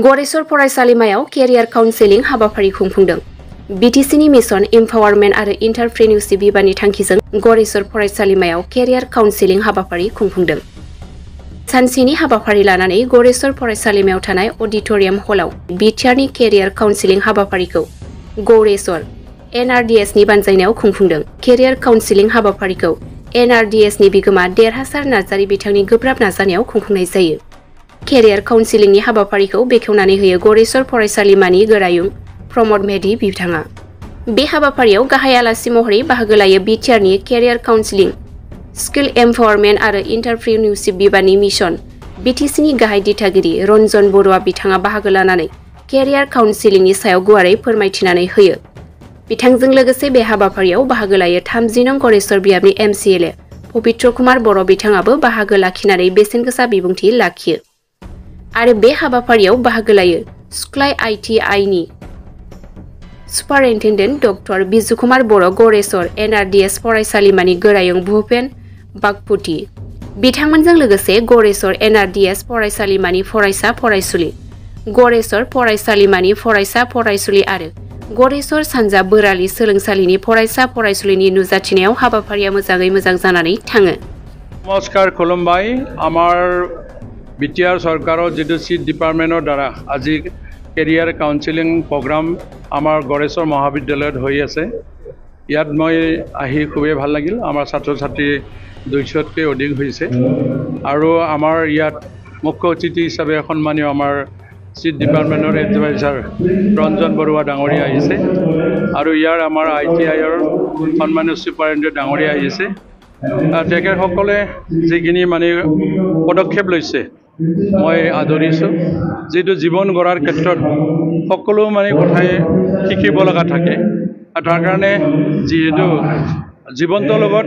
गरेसर फरायसालिमायाव career counselling हाबाफारि खुंफुंदों। बिटिसिनि मिशन एम्पावारमेन्ट आरो एन्टारप्रेन्युरशिप बिबाननि थांखिजों गरेसर फरायसालिमायाव केरियार काउन्सेलिं हाबाफारि खुंफुंदों। सानसेनि हाबाफारि लानानै गरेसर फरायसालिमायाव थानाय अडिटोरियाम हलाव बिटिआरनि केरियार काउन्सेलिं हाबाफारिखौ गरेसर एनआरडिएसनि बानजायनायाव खुंफुंदों। केरियार काउन्सेलिं हाबाफारिखौ एनआरडिएसनि बिगोमा देरहासार नार्जारी बिथांनि गोब्राब नाजानायाव खुंफुंनाय जायो। केरियार काउन्सेलिंनि हाबाफारिखौ बेखेवनानै होयो गरेसर फरायसालिमानि गोरायुं प्रमद मेधि बिथाङा। बे हाबाफारियाव गाहाय आलासि महरै बाहागो लायो बिटिआरनि केरियार काउन्सेलिं, स्किल एम्पावारमेन्ट आरो एन्टारप्रेन्युरशिप बिबाननि मिशन बिटिसिनि गाहाय दिथागिरि रन्जन बरुवा बिथाङा बाहागो लानानै केरियार काउन्सेलिंनि सायाव गुवारै फोरमायथिनानै होयो। बिथांजों लोगोसे बे हाबाफारियाव बाहागो लायो 30 नं गरेसर बियाबनि एमसिएलए पबित्र कुमार बर' बिथाङाबो बाहागो लाखिनानै बेसेनगोसा बिबुंथि लाखियो। आरो बे हाबाफारियाव बाहागो लायो सुक्लाय आइटिआइनि सुपारिन्टेन्डेन्ट डक्टर बिजुकुमार बर', गरेसर एनआरडिएस फरायसालिमानि गोरायुं भुपेन बागपुति बिथांमोनजों लोगोसे गरेसर एनआरडिएस फरायसालिमानि फरायसा फरायसुलि, गरेसर फरायसालिमानि फरायसा फरायसुलि आरो गरेसर सानजा बोरालि सोलोंसालिनि फरायसा फरायसुलिनि नुजाथिनायाव हाबाफारिया मोजाङै मोजां जानानै थाङो। नमस्कार, खुलुमबाय। आमार बिटिआर सरकारों जो सीट डिपार्टमेंटर द्वारा आज केरियार काउन्सेलिंग प्रोग्राम आमार गरेसर महाविद्यालय हो आसे। इयात मैं आही खूबे ভাল লাগিল। आमार छात्र छात्री 200तকৈ অধিক হৈছে আৰু आमार इयात मुख्य अतिथि हिसापे सन्मानीय आमार सीट डिपार्टमेंटर एडभाइजार रंजन बरुवा डांगरिया आहिছে আৰু ইয়াৰ आमार आइटिआइर सन्मानीय सुपारिन्टेन्डेन्ट डांगरिया आहिছে। तेखेतসকলে যিখিনি মানে পদক্ষেপ লৈছে মই আদৰিছোঁ। যেটো জীৱন গঢ়াৰ ক্ষেত্ৰত সকলো মানে কথাই শিকিব লগা থাকে। তাৰ কাৰণে যেহেতু জীৱনটোৰ লগত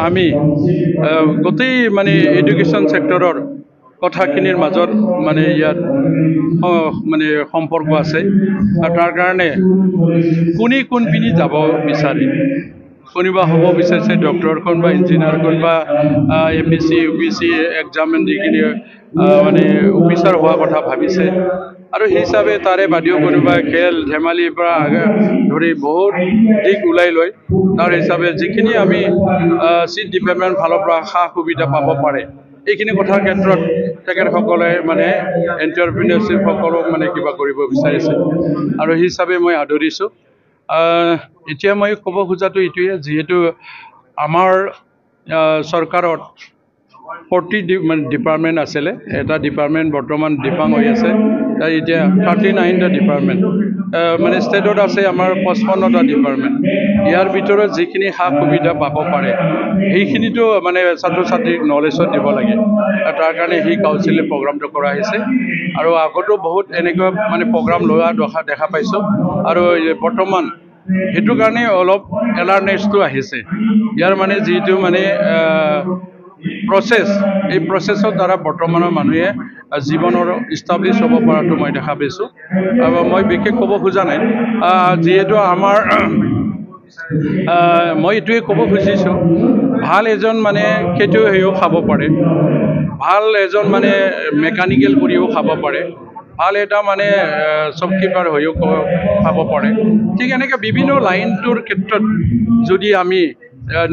আমি গোটেই মানে এডুকেশ্যন সেক্টৰৰ কথাখিনিৰ মাজত মানে ইয়াত মানে সম্পৰ্ক আছে। তাৰ কাৰণে কোনপিনি যাব বিচাৰে, কোনোবা হ'ব বিচাৰিছে ডক্টৰ, কোনোবা ইঞ্জিনিয়াৰ, কোনোবা এপিসি ইউপিসি এক্সাম দি কিনে মানে অফিচাৰ হোৱাৰ কথা ভাবিছে আৰু সেই হিচাপে তাৰে বাদেও কোনোবা খেল ধেমালিৰ পৰা ধৰি বহুত দিশ ওলাই লৈ তাৰ হিচাপে যিখিনি আমি চিট ডিপাৰ্টমেণ্ট ফালৰ পৰা সা সুবিধা পাব পাৰে এইখিনি কথাৰ ক্ষেত্ৰত তেখেতসকলে মানে এণ্টাৰপ্ৰিনিয়ৰশ্বিপ সকলক মানে কিবা কৰিব বিচাৰিছে আৰু সেই হিচাপে মই আদৰিছোঁ। এতিয়া মই ক'ব খোজাটো এইটোৱে, যিহেতু আমাৰ চৰকাৰত 40 ডিপাৰ্টমেণ্ট আছিলে, এটা ডিপাৰ্টমেণ্ট বৰ্তমান ডিপাং হৈ আছে। এতিয়া 39টা ডিপাৰ্টমেণ্ট মানে ষ্টেটত আছে আমাৰ 55টা ডিপাৰ্টমেণ্ট। ইয়াৰ ভিতৰত যিখিনি সা সুবিধা পাব পাৰে সেইখিনিতো মানে ছাত্ৰ ছাত্ৰীক নলেজত দিব লাগে। তাৰ কাৰণে সেই কাউন্সিলিং প্ৰগ্ৰামটো কৰা হৈছে আৰু আগতো বহুত এনেকুৱা মানে প্ৰগ্ৰাম লোৱা দেখা পাইছোঁ আৰু বৰ্তমান সেইটো কাৰণে অলপ এলাৰ্নেছটো আহিছে। ইয়াৰ মানে যিটো মানে প্ৰচেছ, এই প্ৰচেছৰ দ্বাৰা বৰ্তমানৰ মানুহে জীৱনৰ ইষ্টাব্লিছ হ'ব পৰাটো মই দেখা পাইছোঁ। আৰু মই বিশেষ ক'ব খোজা নাই, যিহেতু আমাৰ মই এইটোৱে ক'ব খুজিছোঁ, ভাল এজন মানে খেতিয়ক হৈও খাব পাৰে, ভাল এজন মানে মেকানিকেল কৰিও খাব পাৰে, ভাল এটা মানে চকীদাৰ হৈও খাব পাৰে। ঠিক এনেকৈ বিভিন্ন লাইনটোৰ ক্ষেত্ৰত যদি আমি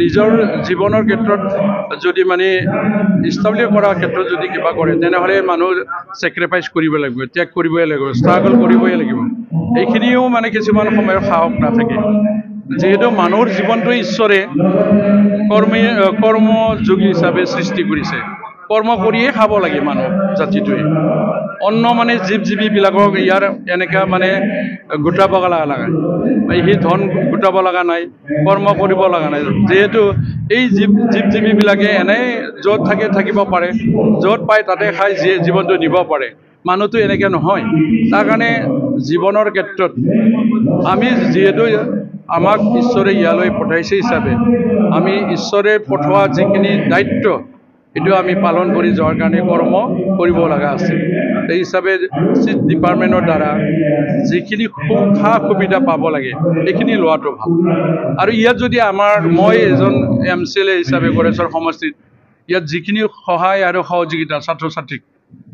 নিজৰ জীৱনৰ ক্ষেত্ৰত যদি মানে ইষ্টাব্লিছ কৰাৰ ক্ষেত্ৰত যদি কিবা কৰে তেনেহ'লে মানুহ ছেক্ৰিফাইচ কৰিব লাগিব, ত্যাগ কৰিবই লাগিব, ষ্ট্ৰাগল কৰিবই লাগিব। এইখিনিও মানে কিছুমান সময়ত সাহস নাথাকে। যিহেতু মানুহৰ জীৱনটো ঈশ্বৰে কৰ্মযোগী হিচাপে সৃষ্টি কৰিছে, কৰ্ম কৰিয়ে খাব লাগে মানুহ জাতিটোৱে। অন্য মানে জীৱ জীৱীবিলাকক ইয়াৰ এনেকুৱা মানে গোটাব লগা নাই, সেই ধন গোটাব লগা নাই, কৰ্ম কৰিব লগা নাই। যিহেতু এই জীৱ জীৱীবিলাকে এনেই য'ত থাকে থাকিব পাৰে, য'ত পায় তাতে খাই জীৱনটো নিব পাৰে। মানুহটো এনেকৈ নহয়। তাৰ কাৰণে জীৱনৰ ক্ষেত্ৰত আমি যিহেতু আমাক ঈশ্বৰে ইয়ালৈ পঠাইছে হিচাপে আমি ঈশ্বৰে পঠোৱা যিখিনি দায়িত্ব এইটো আমি পালন কৰি যোৱাৰ কাৰণে কৰ্ম কৰিব লগা আছে। এই হিচাপে চিট ডিপাৰ্টমেণ্টৰ দ্বাৰা যিখিনি সা সুবিধা পাব লাগে এইখিনি লোৱাটো ভাল। আৰু ইয়াত যদি মই এজন এমচিএলএ হিচাপে गरेसर সমষ্টিত ইয়াত যিখিনি সহায় আৰু সহযোগিতা ছাত্ৰ ছাত্ৰীক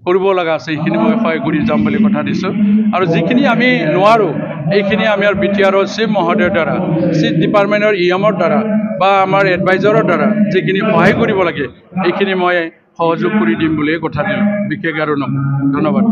কৰিব লগা আছে এইখিনি মই সহায় কৰি যাম বুলি কথা দিছোঁ আৰু যিখিনি আমি নোৱাৰোঁ এইখিনি আমাৰ BTRৰ চিফ মহোদয়ৰ দ্বাৰা চিফ ডিপাৰ্টমেণ্টৰ EMৰ দ্বাৰা বা আমাৰ এডভাইজাৰৰ দ্বাৰা যিখিনি সহায় কৰিব লাগে এইখিনি মই সহযোগ কৰি দিম বুলি কথা দিলোঁ বিশেষ আৰু নকওঁ ধন্যবাদ